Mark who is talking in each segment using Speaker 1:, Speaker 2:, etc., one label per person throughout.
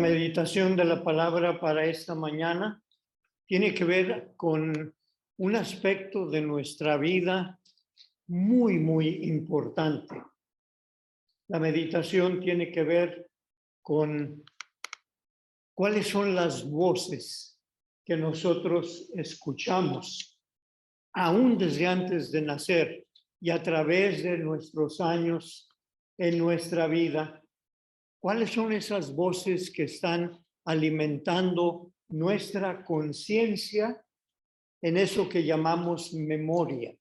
Speaker 1: La meditación de la palabra para esta mañana tiene que ver con un aspecto de nuestra vida muy importante. La meditación tiene que ver con cuáles son las voces que nosotros escuchamos, aún desde antes de nacer y a través de nuestros años en nuestra vida. ¿Cuáles son esas voces que están alimentando nuestra conciencia en eso que llamamos memoria?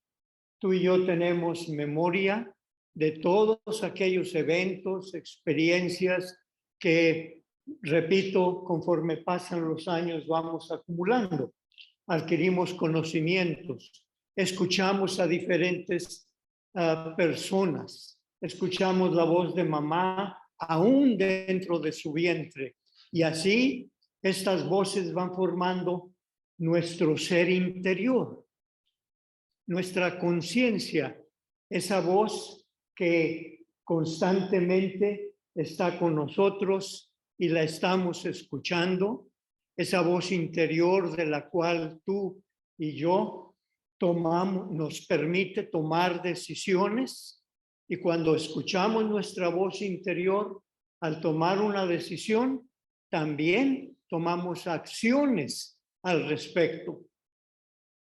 Speaker 1: Tú y yo tenemos memoria de todos aquellos eventos, experiencias que, repito, conforme pasan los años vamos acumulando. Adquirimos conocimientos, escuchamos a diferentes personas, escuchamos la voz de mamá aún dentro de su vientre. Y así estas voces van formando nuestro ser interior, nuestra conciencia, esa voz que constantemente está con nosotros y la estamos escuchando, esa voz interior de la cual tú y yo nos permite tomar decisiones. Y cuando escuchamos nuestra voz interior, al tomar una decisión, también tomamos acciones al respecto.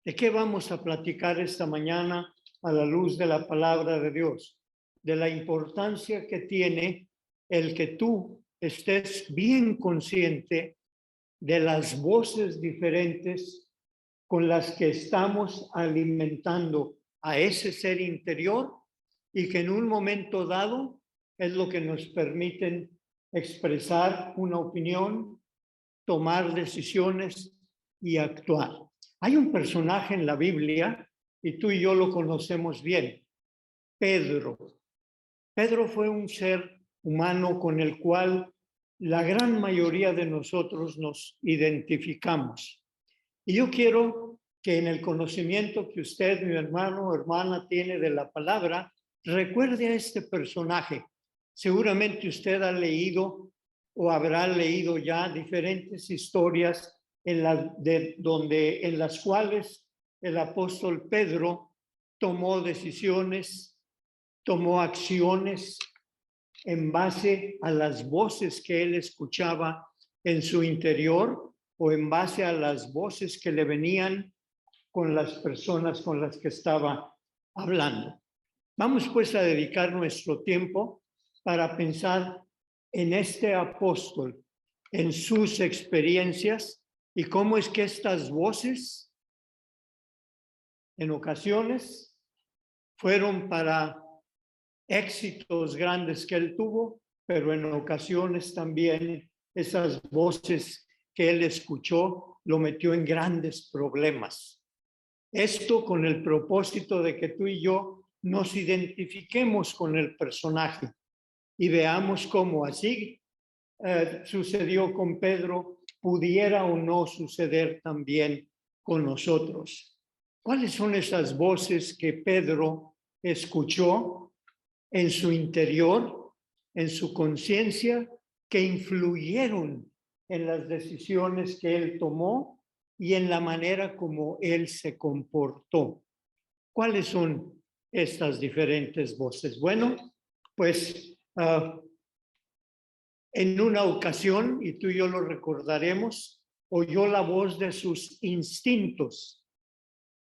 Speaker 1: ¿De qué vamos a platicar esta mañana a la luz de la palabra de Dios? De la importancia que tiene el que tú estés bien consciente de las voces diferentes con las que estamos alimentando a ese ser interior y que en un momento dado es lo que nos permiten expresar una opinión, tomar decisiones y actuar. Hay un personaje en la Biblia, y tú y yo lo conocemos bien, Pedro. Pedro fue un ser humano con el cual la gran mayoría de nosotros nos identificamos. Y yo quiero que en el conocimiento que usted, mi hermano o hermana, tiene de la palabra, recuerde a este personaje. Seguramente usted ha leído o habrá leído ya diferentes historias en las cuales el apóstol Pedro tomó decisiones, tomó acciones en base a las voces que él escuchaba en su interior o en base a las voces que le venían con las personas con las que estaba hablando. Vamos pues a dedicar nuestro tiempo para pensar en este apóstol, en sus experiencias y cómo es que estas voces en ocasiones fueron para éxitos grandes que él tuvo, pero en ocasiones también esas voces que él escuchó lo metió en grandes problemas. Esto con el propósito de que tú y yo nos identifiquemos con el personaje y veamos cómo así sucedió con Pedro, pudiera o no suceder también con nosotros. ¿Cuáles son esas voces que Pedro escuchó en su interior, en su conciencia, que influyeron en las decisiones que él tomó y en la manera como él se comportó? ¿Cuáles son estas diferentes voces? Bueno, pues en una ocasión, y tú y yo lo recordaremos, oyó la voz de sus instintos,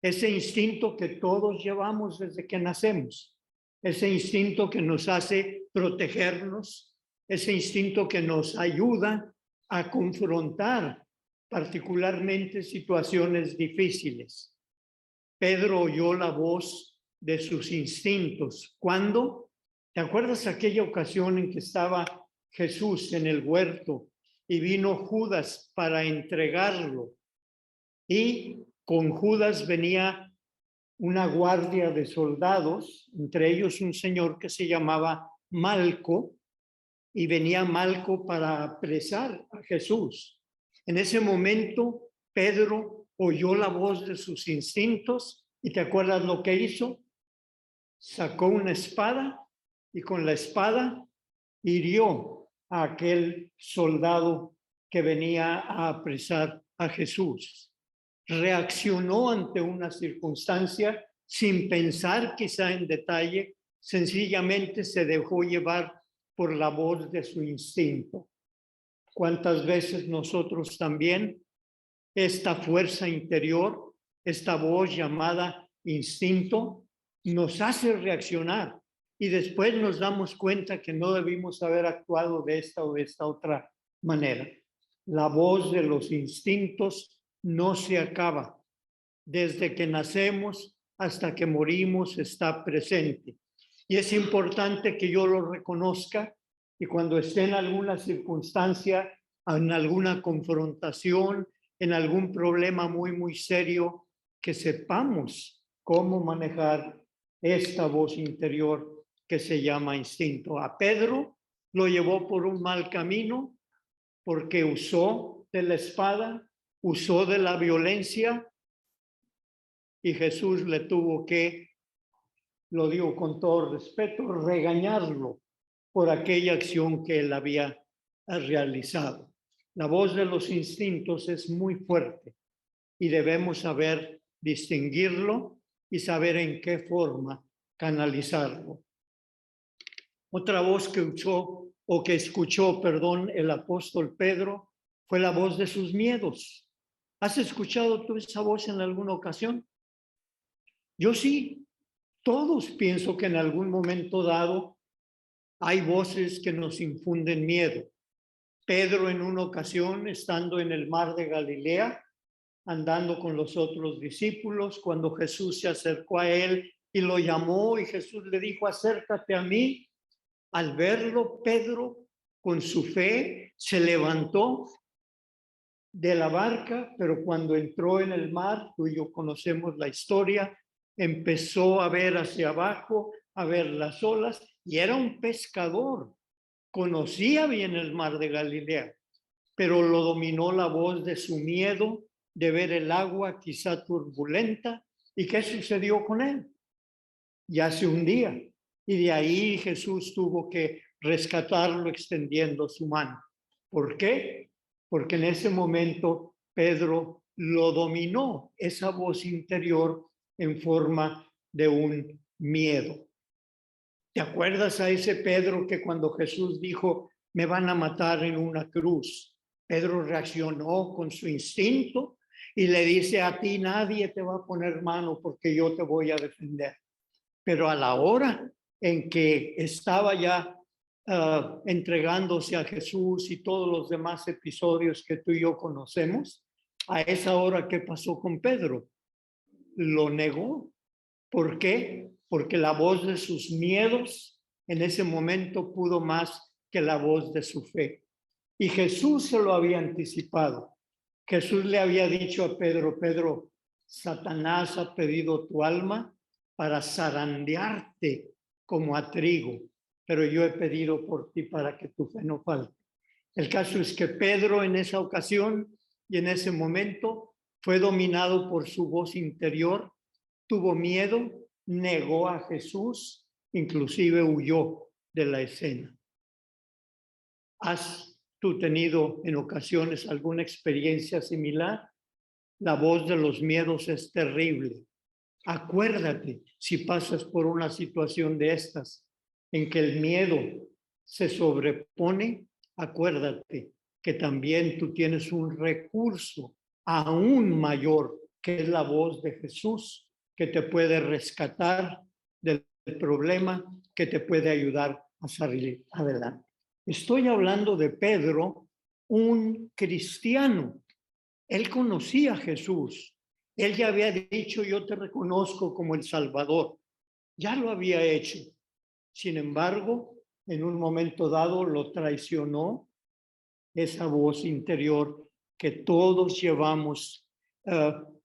Speaker 1: ese instinto que todos llevamos desde que nacemos, ese instinto que nos hace protegernos, ese instinto que nos ayuda a confrontar particularmente situaciones difíciles. Pedro oyó la voz de sus instintos. ¿Cuándo? ¿Te acuerdas aquella ocasión en que estaba Jesús en el huerto y vino Judas para entregarlo? Y con Judas venía una guardia de soldados, entre ellos un señor que se llamaba Malco, y venía Malco para apresar a Jesús. En ese momento, Pedro oyó la voz de sus instintos y ¿te acuerdas lo que hizo? Sacó una espada y con la espada hirió a aquel soldado que venía a apresar a Jesús. Reaccionó ante una circunstancia sin pensar quizá en detalle, sencillamente se dejó llevar por la voz de su instinto. ¿Cuántas veces nosotros también esta fuerza interior, esta voz llamada instinto, nos hace reaccionar y después nos damos cuenta que no debimos haber actuado de esta o de esta otra manera? La voz de los instintos no se acaba. Desde que nacemos hasta que morimos está presente. Y es importante que yo lo reconozca y cuando esté en alguna circunstancia, en alguna confrontación, en algún problema muy serio, que sepamos cómo manejar esta voz interior que se llama instinto. A Pedro lo llevó por un mal camino porque usó de la espada, usó de la violencia y Jesús le tuvo que, lo digo con todo respeto, regañarlo por aquella acción que él había realizado. La voz de los instintos es muy fuerte y debemos saber distinguirlo y saber en qué forma canalizarlo. Otra voz que usó o que escuchó, perdón, el apóstol Pedro fue la voz de sus miedos. ¿Has escuchado tú esa voz en alguna ocasión? Yo sí. Todos pienso que en algún momento dado hay voces que nos infunden miedo. Pedro en una ocasión, estando en el mar de Galilea, andando con los otros discípulos, cuando Jesús se acercó a él y lo llamó y Jesús le dijo, acércate a mí. Al verlo, Pedro, con su fe, se levantó de la barca, pero cuando entró en el mar, tú y yo conocemos la historia, empezó a ver hacia abajo, a ver las olas, y era un pescador, conocía bien el mar de Galilea, pero lo dominó la voz de su miedo de ver el agua quizá turbulenta. ¿Y qué sucedió con él? Ya se hundía, y de ahí Jesús tuvo que rescatarlo extendiendo su mano. ¿Por qué? Porque en ese momento Pedro lo dominó, esa voz interior en forma de un miedo. ¿Te acuerdas a ese Pedro que cuando Jesús dijo, me van a matar en una cruz? Pedro reaccionó con su instinto y le dice, a ti nadie te va a poner mano porque yo te voy a defender. Pero a la hora en que estaba ya entregándose a Jesús y todos los demás episodios que tú y yo conocemos, a esa hora, ¿qué pasó con Pedro? Lo negó. ¿Por qué? Porque la voz de sus miedos en ese momento pudo más que la voz de su fe. Y Jesús se lo había anticipado. Jesús le había dicho a Pedro, Pedro, Satanás ha pedido tu alma para zarandearte como a trigo, pero yo he pedido por ti para que tu fe no falte. El caso es que Pedro en esa ocasión y en ese momento fue dominado por su voz interior, tuvo miedo, negó a Jesús, inclusive huyó de la escena. ¿Has tú tenido en ocasiones alguna experiencia similar? La voz de los miedos es terrible. Acuérdate, si pasas por una situación de estas, en que el miedo se sobrepone, acuérdate que también tú tienes un recurso aún mayor, que es la voz de Jesús, que te puede rescatar del problema, que te puede ayudar a salir adelante. Estoy hablando de Pedro, un cristiano. Él conocía a Jesús. Él ya había dicho, yo te reconozco como el Salvador. Ya lo había hecho. Sin embargo, en un momento dado lo traicionó esa voz interior que todos llevamos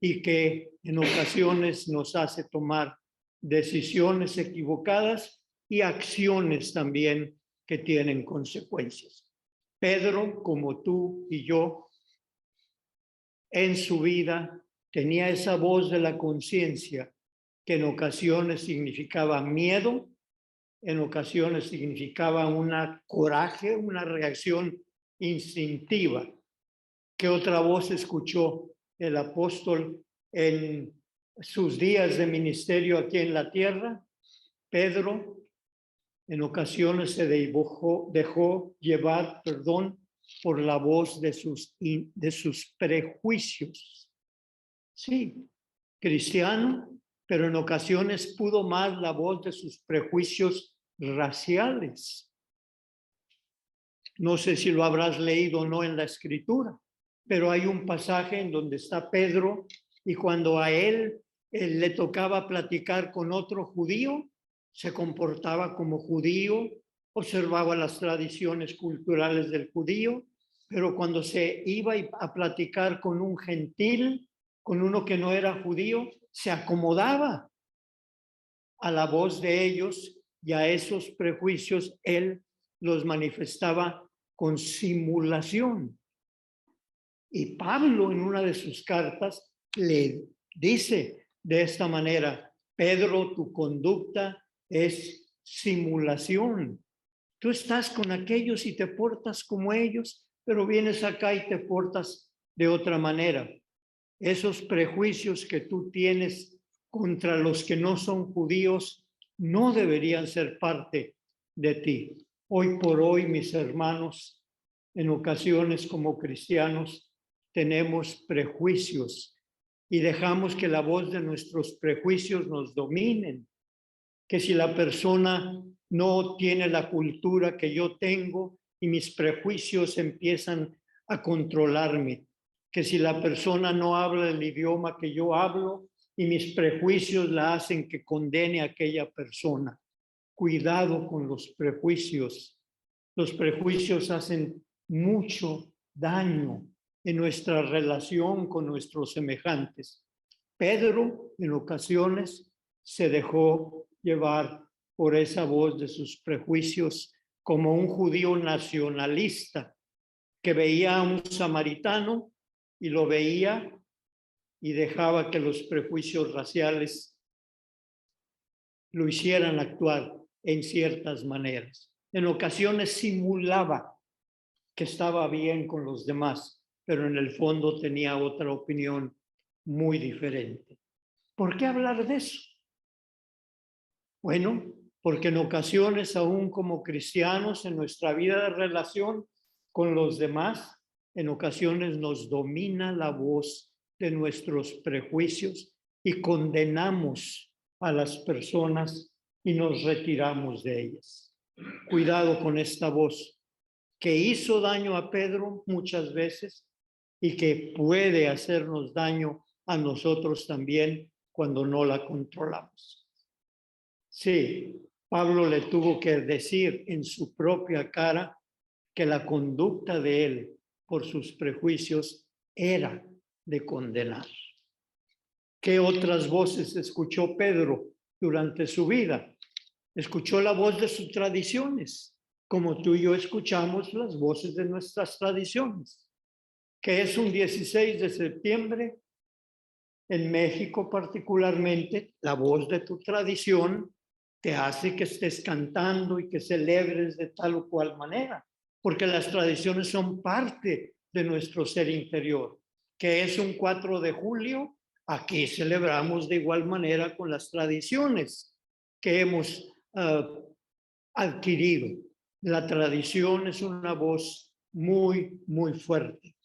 Speaker 1: y que en ocasiones nos hace tomar decisiones equivocadas y acciones también que tienen consecuencias. Pedro, como tú y yo, en su vida tenía esa voz de la conciencia que en ocasiones significaba miedo, en ocasiones significaba un coraje, una reacción instintiva. ¿Qué otra voz escuchó el apóstol en sus días de ministerio aquí en la tierra? Pedro en ocasiones se dejó llevar, por la voz de sus prejuicios. Sí, cristiano, pero en ocasiones pudo más la voz de sus prejuicios raciales. No sé si lo habrás leído o no en la escritura, pero hay un pasaje en donde está Pedro y cuando a él le tocaba platicar con otro judío, se comportaba como judío, observaba las tradiciones culturales del judío, pero cuando se iba a platicar con un gentil, con uno que no era judío, se acomodaba a la voz de ellos y a esos prejuicios él los manifestaba con simulación. Y Pablo en una de sus cartas le dice de esta manera: Pedro, tu conducta es simulación. Tú estás con aquellos y te portas como ellos, pero vienes acá y te portas de otra manera. Esos prejuicios que tú tienes contra los que no son judíos no deberían ser parte de ti. Hoy por hoy, mis hermanos, en ocasiones como cristianos tenemos prejuicios y dejamos que la voz de nuestros prejuicios nos dominen. Que si la persona no tiene la cultura que yo tengo y mis prejuicios empiezan a controlarme. Que si la persona no habla el idioma que yo hablo y mis prejuicios la hacen que condene a aquella persona. Cuidado con los prejuicios. Los prejuicios hacen mucho daño en nuestra relación con nuestros semejantes. Pedro, en ocasiones, se dejó llevar por esa voz de sus prejuicios como un judío nacionalista que veía a un samaritano y lo veía y dejaba que los prejuicios raciales lo hicieran actuar en ciertas maneras. En ocasiones simulaba que estaba bien con los demás, pero en el fondo tenía otra opinión muy diferente. ¿Por qué hablar de eso? Bueno, porque en ocasiones, aún como cristianos, en nuestra vida de relación con los demás, en ocasiones nos domina la voz de nuestros prejuicios y condenamos a las personas y nos retiramos de ellas. Cuidado con esta voz que hizo daño a Pedro muchas veces y que puede hacernos daño a nosotros también cuando no la controlamos. Sí, Pablo le tuvo que decir en su propia cara que la conducta de él por sus prejuicios era de condenar. ¿Qué otras voces escuchó Pedro durante su vida? Escuchó la voz de sus tradiciones, como tú y yo escuchamos las voces de nuestras tradiciones. Que es un 16 de septiembre, en México particularmente, la voz de tu tradición te hace que estés cantando y que celebres de tal o cual manera, porque las tradiciones son parte de nuestro ser interior. Que es un 4 de julio, aquí celebramos de igual manera con las tradiciones que hemos adquirido. La tradición es una voz muy, muy fuerte.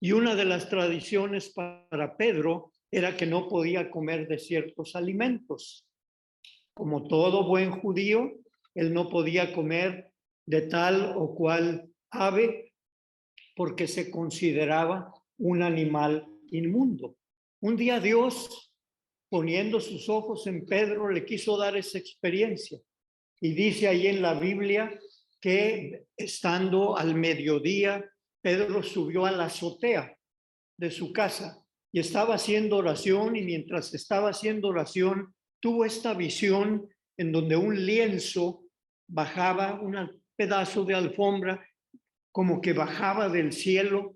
Speaker 1: Y una de las tradiciones para Pedro era que no podía comer de ciertos alimentos. Como todo buen judío, él no podía comer de tal o cual ave porque se consideraba un animal inmundo. Un día Dios, poniendo sus ojos en Pedro, le quiso dar esa experiencia. Y dice ahí en la Biblia que estando al mediodía, Pedro subió a la azotea de su casa y estaba haciendo oración, y mientras estaba haciendo oración tuvo esta visión en donde un lienzo bajaba, un pedazo de alfombra como que bajaba del cielo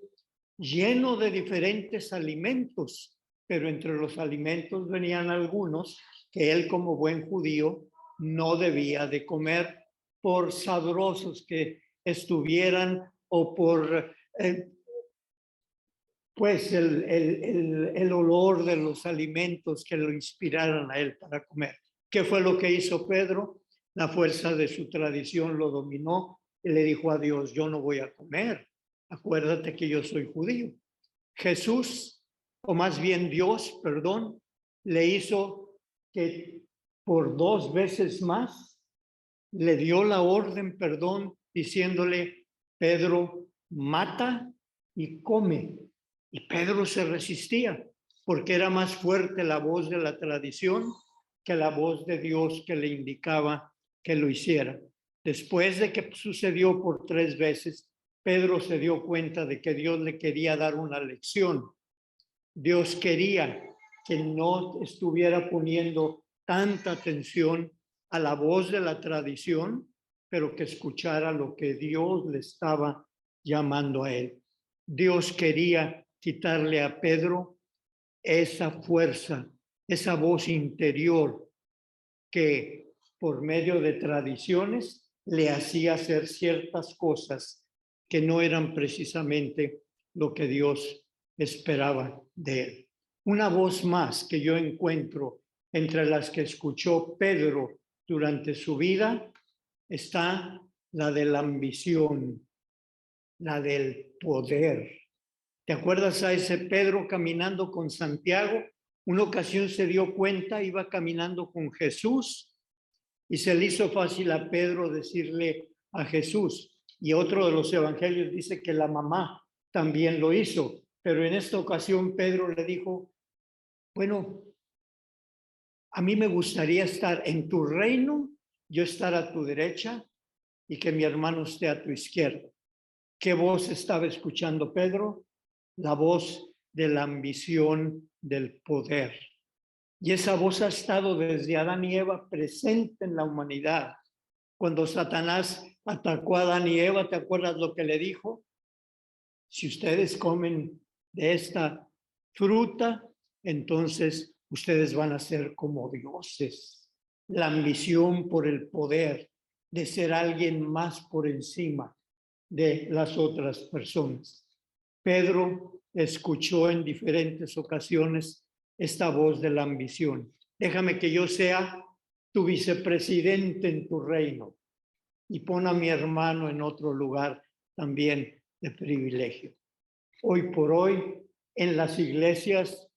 Speaker 1: lleno de diferentes alimentos, pero entre los alimentos venían algunos que él como buen judío no debía de comer por sabrosos que estuvieran o por pues el olor de los alimentos que lo inspiraran a él para comer. ¿Qué fue lo que hizo Pedro? La fuerza de su tradición lo dominó y le dijo a Dios, yo no voy a comer. Acuérdate que yo soy judío. Jesús, o más bien Dios, perdón, le hizo que por 2 veces más le dio la orden, perdón, diciéndole, Pedro, mata y come. Y Pedro se resistía porque era más fuerte la voz de la tradición que la voz de Dios que le indicaba que lo hiciera. Después de que sucedió por 3 veces, Pedro se dio cuenta de que Dios le quería dar una lección. Dios quería que no estuviera poniendo tanta atención a la voz de la tradición, pero que escuchara lo que Dios le estaba llamando a él. Dios quería quitarle a Pedro esa fuerza, esa voz interior que por medio de tradiciones le hacía hacer ciertas cosas que no eran precisamente lo que Dios esperaba de él. Una voz más que yo encuentro entre las que escuchó Pedro durante su vida está la de la ambición, la del poder. ¿Te acuerdas a ese Pedro caminando con Santiago? Una ocasión se dio cuenta, iba caminando con Jesús y se le hizo fácil a Pedro decirle a Jesús. Y otro de los evangelios dice que la mamá también lo hizo. Pero en esta ocasión Pedro le dijo, bueno, a mí me gustaría estar en tu reino, yo estar a tu derecha y que mi hermano esté a tu izquierda. ¿Qué voz estaba escuchando Pedro? La voz de la ambición del poder. Y esa voz ha estado desde Adán y Eva presente en la humanidad. Cuando Satanás atacó a Adán y Eva, ¿te acuerdas lo que le dijo? Si ustedes comen de esta fruta, entonces ustedes van a ser como dioses. La ambición por el poder, de ser alguien más por encima de las otras personas. Pedro escuchó en diferentes ocasiones esta voz de la ambición. Déjame que yo sea tu vicepresidente en tu reino y pon a mi hermano en otro lugar también de privilegio. Hoy por hoy, en las iglesias,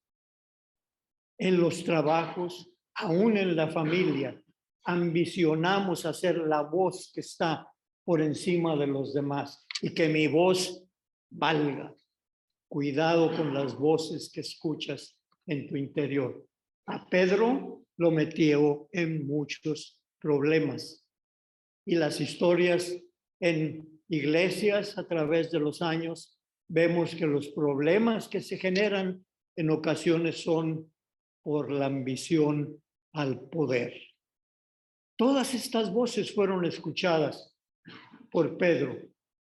Speaker 1: en los trabajos, aún en la familia, ambicionamos a ser la voz que está por encima de los demás y que mi voz valga. Cuidado con las voces que escuchas en tu interior. A Pedro lo metió en muchos problemas y las historias en iglesias a través de los años vemos que los problemas que se generan en ocasiones son por la ambición al poder. Todas estas voces fueron escuchadas por Pedro,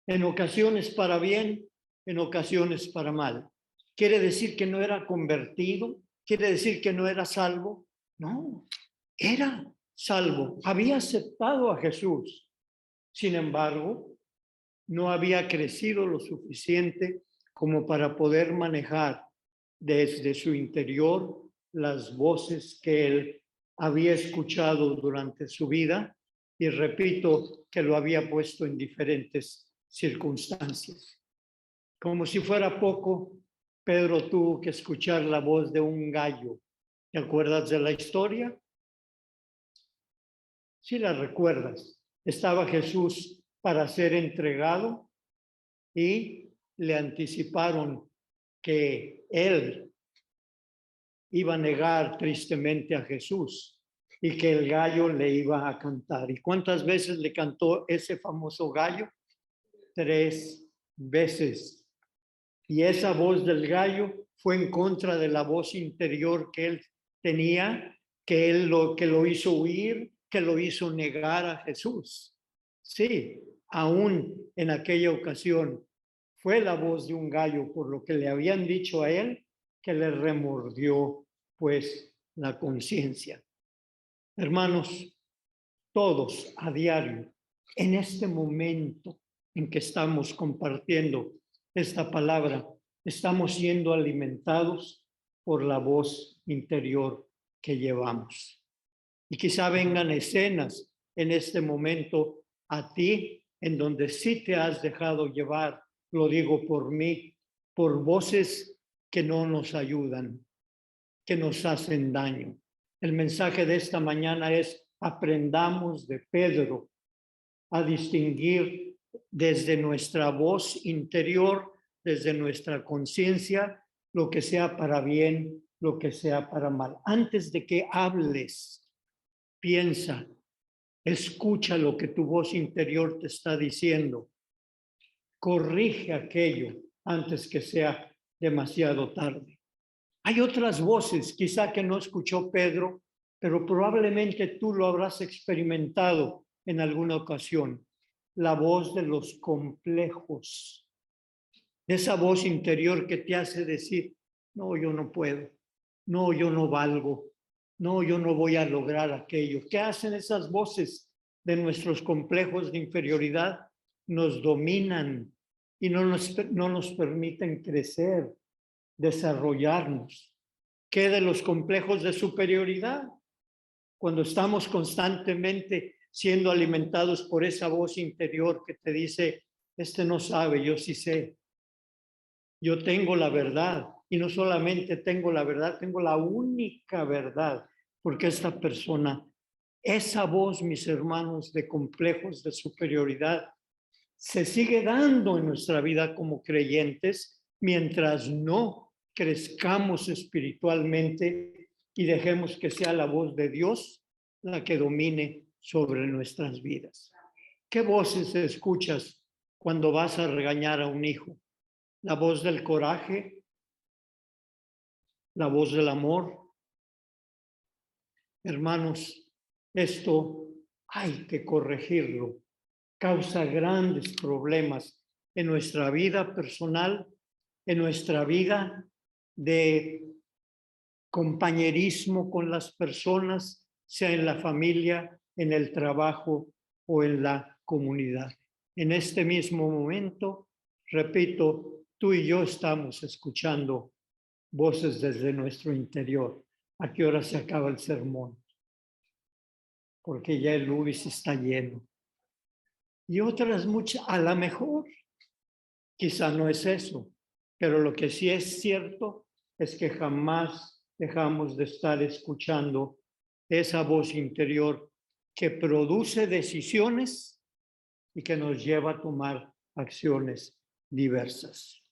Speaker 1: en ocasiones para bien, en ocasiones para mal. ¿Quiere decir que no era convertido? ¿Quiere decir que no era salvo? No, era salvo, había aceptado a Jesús. Sin embargo, no había crecido lo suficiente como para poder manejar desde su interior las voces que él había escuchado durante su vida y repito que lo había puesto en diferentes circunstancias. Como si fuera poco, Pedro tuvo que escuchar la voz de un gallo. ¿Te acuerdas de la historia? Sí la recuerdas. Estaba Jesús para ser entregado y le anticiparon que él iba a negar tristemente a Jesús y que el gallo le iba a cantar. ¿Y cuántas veces le cantó ese famoso gallo? 3 veces. Y esa voz del gallo fue en contra de la voz interior que él tenía, que lo hizo huir, que lo hizo negar a Jesús. Sí, aún en aquella ocasión fue la voz de un gallo por lo que le habían dicho a él que le remordió pues la conciencia. Hermanos, todos a diario, en este momento en que estamos compartiendo esta palabra, estamos siendo alimentados por la voz interior que llevamos. Y quizá vengan escenas en este momento a ti en donde sí te has dejado llevar, lo digo por mí, por voces que no nos ayudan, que nos hacen daño. El mensaje de esta mañana es: aprendamos de Pedro a distinguir desde nuestra voz interior, desde nuestra conciencia, lo que sea para bien, lo que sea para mal. Antes de que hables, piensa, escucha lo que tu voz interior te está diciendo. Corrige aquello antes que sea demasiado tarde. Hay otras voces, quizá que no escuchó Pedro, pero probablemente tú lo habrás experimentado en alguna ocasión. La voz de los complejos, esa voz interior que te hace decir: no, yo no puedo, no, yo no valgo, no, yo no voy a lograr aquello. ¿Qué hacen esas voces de nuestros complejos de inferioridad? Nos dominan y no nos permiten crecer, desarrollarnos. ¿Qué de los complejos de superioridad? Cuando estamos constantemente siendo alimentados por esa voz interior que te dice: este no sabe, yo sí sé. Yo tengo la verdad, y no solamente tengo la verdad, tengo la única verdad, porque esta persona, esa voz, mis hermanos, de complejos de superioridad, se sigue dando en nuestra vida como creyentes mientras no crezcamos espiritualmente y dejemos que sea la voz de Dios la que domine sobre nuestras vidas. ¿Qué voces escuchas cuando vas a regañar a un hijo? ¿La voz del coraje? ¿La voz del amor? Hermanos, esto hay que corregirlo. Causa grandes problemas en nuestra vida personal, en nuestra vida de compañerismo con las personas, sea en la familia, en el trabajo o en la comunidad. En este mismo momento, repito, tú y yo estamos escuchando voces desde nuestro interior. ¿A qué hora se acaba el sermón? Porque ya el Luis está lleno. Y otras muchas, a lo mejor, quizá no es eso, pero lo que sí es cierto es que jamás dejamos de estar escuchando esa voz interior que produce decisiones y que nos lleva a tomar acciones diversas.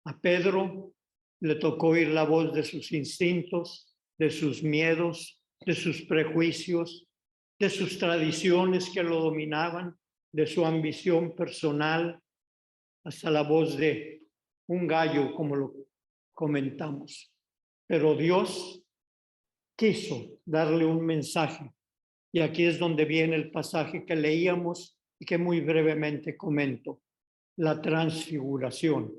Speaker 1: A Pedro le tocó oír la voz de sus instintos, de sus miedos, de sus prejuicios, de sus tradiciones que lo dominaban, de su ambición personal, hasta la voz de un gallo, como lo comentamos. Pero Dios quiso darle un mensaje. Y aquí es donde viene el pasaje que leíamos y que muy brevemente comento: la transfiguración.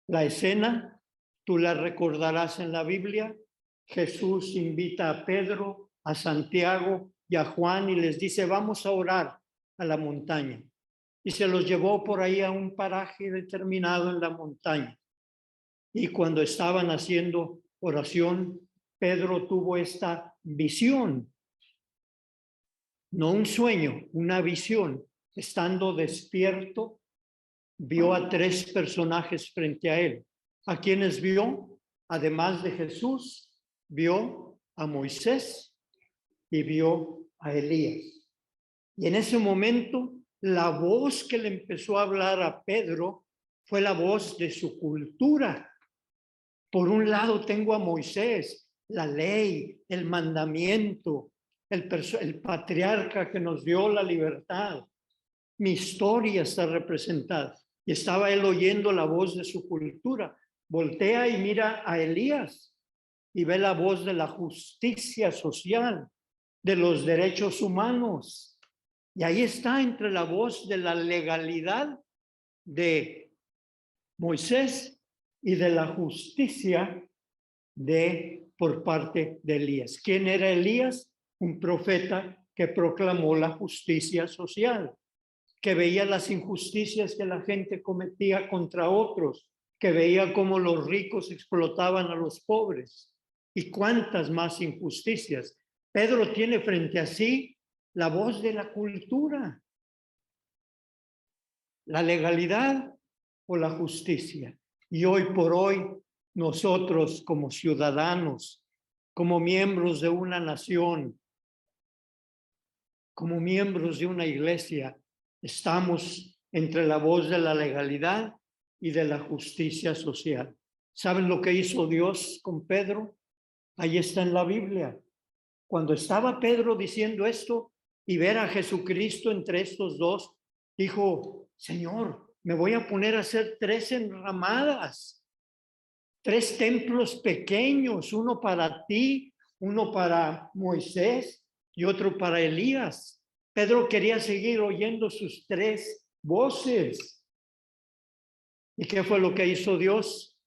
Speaker 1: La escena, tú la recordarás en la Biblia. Jesús invita a Pedro, a Santiago y a Juan y les dice: vamos a orar a la montaña. Y se los llevó por ahí a un paraje determinado en la montaña. Y cuando estaban haciendo oración, Pedro tuvo esta visión, no un sueño, una visión. Estando despierto, vio a 3 personajes frente a él. ¿A quienes vio? Además de Jesús, vio a Moisés y vio a Elías. Y en ese momento, la voz que le empezó a hablar a Pedro fue la voz de su cultura. Por un lado tengo a Moisés, la ley, el mandamiento, el patriarca que nos dio la libertad. Mi historia está representada. Y estaba él oyendo la voz de su cultura. Voltea y mira a Elías y ve la voz de la justicia social, de los derechos humanos. Y ahí está, entre la voz de la legalidad de Moisés y de la justicia por parte de Elías. ¿Quién era Elías? Un profeta que proclamó la justicia social, que veía las injusticias que la gente cometía contra otros que veía cómo los ricos explotaban a los pobres y cuántas más injusticias. Pedro tiene frente a sí la voz de la cultura, la legalidad o la justicia. Y hoy por hoy, nosotros como ciudadanos, como miembros de una nación, como miembros de una iglesia, estamos entre la voz de la legalidad y de la justicia social. ¿Saben lo que hizo Dios con Pedro? Ahí está en la Biblia. Cuando estaba Pedro diciendo esto y ver a Jesucristo entre estos dos, dijo, Señor, me voy a poner a hacer 3 enramadas, 3 templos pequeños, uno para ti, uno para Moisés y otro para Elías. Pedro quería seguir oyendo sus 3 voces. ¿Y qué fue lo que hizo Dios?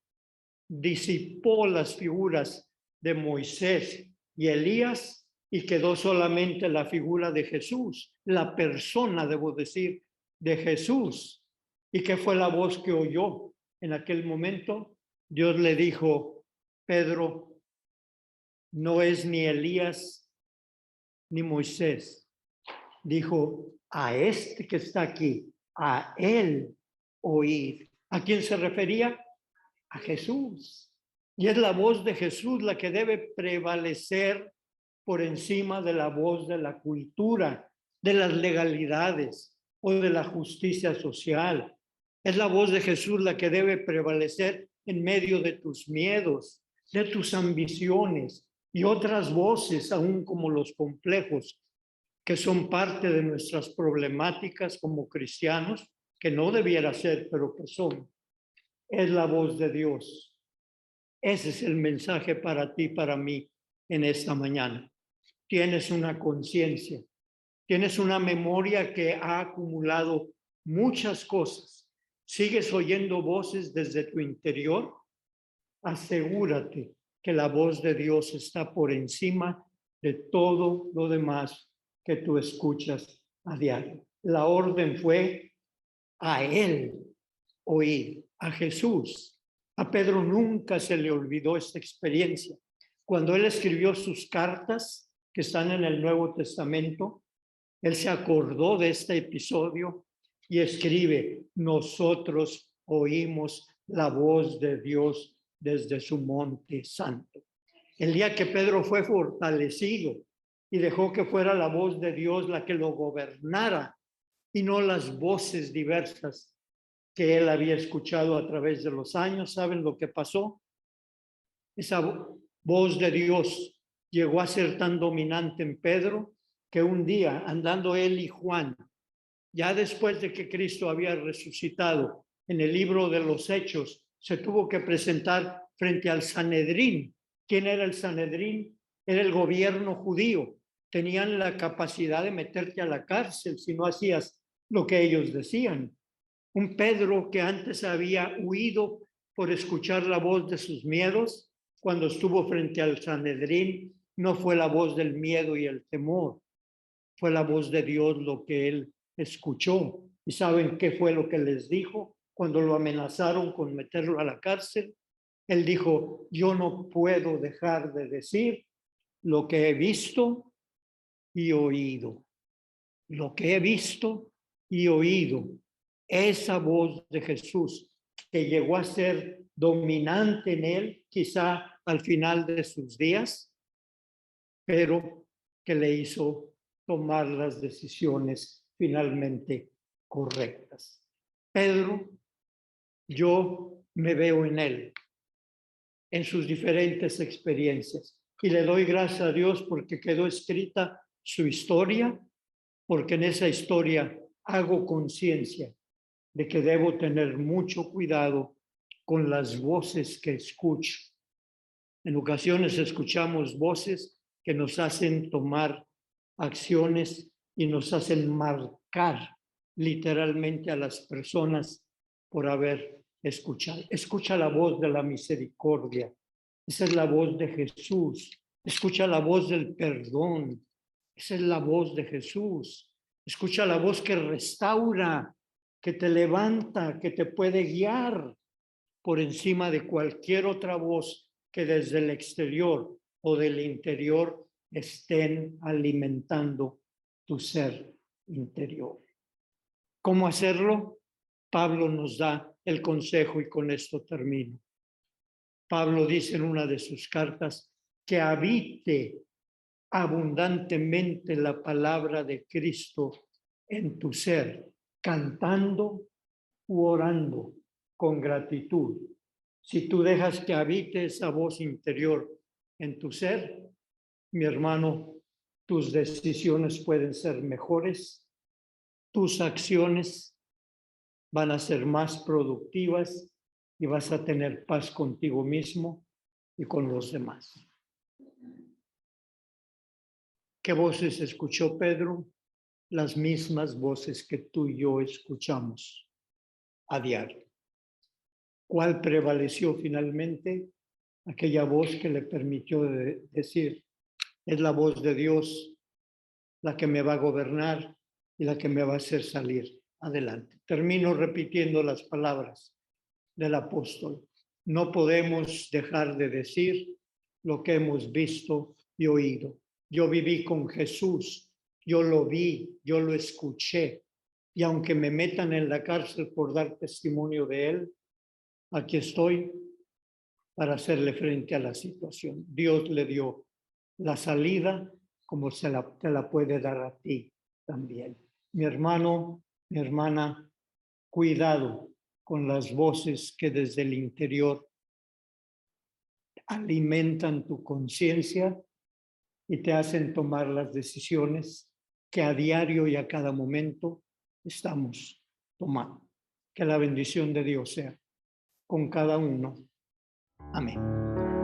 Speaker 1: Disipó las figuras de Moisés y Elías y quedó solamente la figura de Jesús, la persona, debo decir, de Jesús. ¿Y qué fue la voz que oyó en aquel momento? Dios le dijo, Pedro, no es ni Elías ni Moisés. Dijo, a este que está aquí, a él oír. ¿A quién se refería? A Jesús. Y es la voz de Jesús la que debe prevalecer por encima de la voz de la cultura, de las legalidades o de la justicia social. Es la voz de Jesús la que debe prevalecer en medio de tus miedos, de tus ambiciones y otras voces, aún como los complejos, que son parte de nuestras problemáticas como cristianos, que no debiera ser, pero que son. Es la voz de Dios. Ese es el mensaje para ti, para mí, en esta mañana. Tienes una conciencia, tienes una memoria que ha acumulado muchas cosas. ¿Sigues oyendo voces desde tu interior? Asegúrate que la voz de Dios está por encima de todo lo demás que tú escuchas a diario. La orden fue a Él oír, a Jesús. A Pedro nunca se le olvidó esta experiencia. Cuando él escribió sus cartas, que están en el Nuevo Testamento, él se acordó de este episodio y escribe, nosotros oímos la voz de Dios desde su monte santo. El día que Pedro fue fortalecido y dejó que fuera la voz de Dios la que lo gobernara y no las voces diversas que él había escuchado a través de los años. ¿Saben lo que pasó? Esa voz de Dios llegó a ser tan dominante en Pedro que un día, andando él y Juan, ya después de que Cristo había resucitado, en el libro de los Hechos, se tuvo que presentar frente al Sanedrín. ¿Quién era el Sanedrín? Era el gobierno judío. Tenían la capacidad de meterte a la cárcel si no hacías lo que ellos decían. Un Pedro que antes había huido por escuchar la voz de sus miedos, cuando estuvo frente al Sanedrín, no fue la voz del miedo y el temor, fue la voz de Dios lo que él escuchó. ¿Y saben qué fue lo que les dijo cuando lo amenazaron con meterlo a la cárcel? Él dijo, yo no puedo dejar de decir lo que he visto y oído. Lo que he visto y oído. Esa voz de Jesús que llegó a ser dominante en él, quizá al final de sus días, pero que le hizo tomar las decisiones finalmente correctas. Pedro, yo me veo en él, en sus diferentes experiencias, y le doy gracias a Dios porque quedó escrita su historia, porque en esa historia hago conciencia de que debo tener mucho cuidado con las voces que escucho. En ocasiones escuchamos voces que nos hacen tomar acciones y nos hacen marcar literalmente a las personas por haber escuchado. Escucha la voz de la misericordia. Esa es la voz de Jesús. Escucha la voz del perdón. Esa es la voz de Jesús. Escucha la voz que restaura, que te levanta, que te puede guiar. por encima de cualquier otra voz que desde el exterior o del interior estén alimentando tu ser interior. ¿Cómo hacerlo? Pablo nos da el consejo y con esto termino. Pablo dice en una de sus cartas que habite abundantemente la palabra de Cristo en tu ser, cantando u orando con gratitud. Si tú dejas que habite esa voz interior en tu ser, mi hermano, tus decisiones pueden ser mejores, tus acciones van a ser más productivas y vas a tener paz contigo mismo y con los demás. ¿Qué voces escuchó Pedro? Las mismas voces que tú y yo escuchamos a diario. ¿Cuál prevaleció finalmente? Aquella voz que le permitió decir, es la voz de Dios la que me va a gobernar y la que me va a hacer salir adelante. Termino repitiendo las palabras del apóstol. No podemos dejar de decir lo que hemos visto y oído. Yo viví con Jesús, yo lo vi, yo lo escuché, y aunque me metan en la cárcel por dar testimonio de él, aquí estoy para hacerle frente a la situación. Dios le dio la salida como te la puede dar a ti también. Mi hermano, mi hermana, cuidado con las voces que desde el interior alimentan tu conciencia y te hacen tomar las decisiones que a diario y a cada momento estamos tomando. Que la bendición de Dios sea con cada uno. Amén.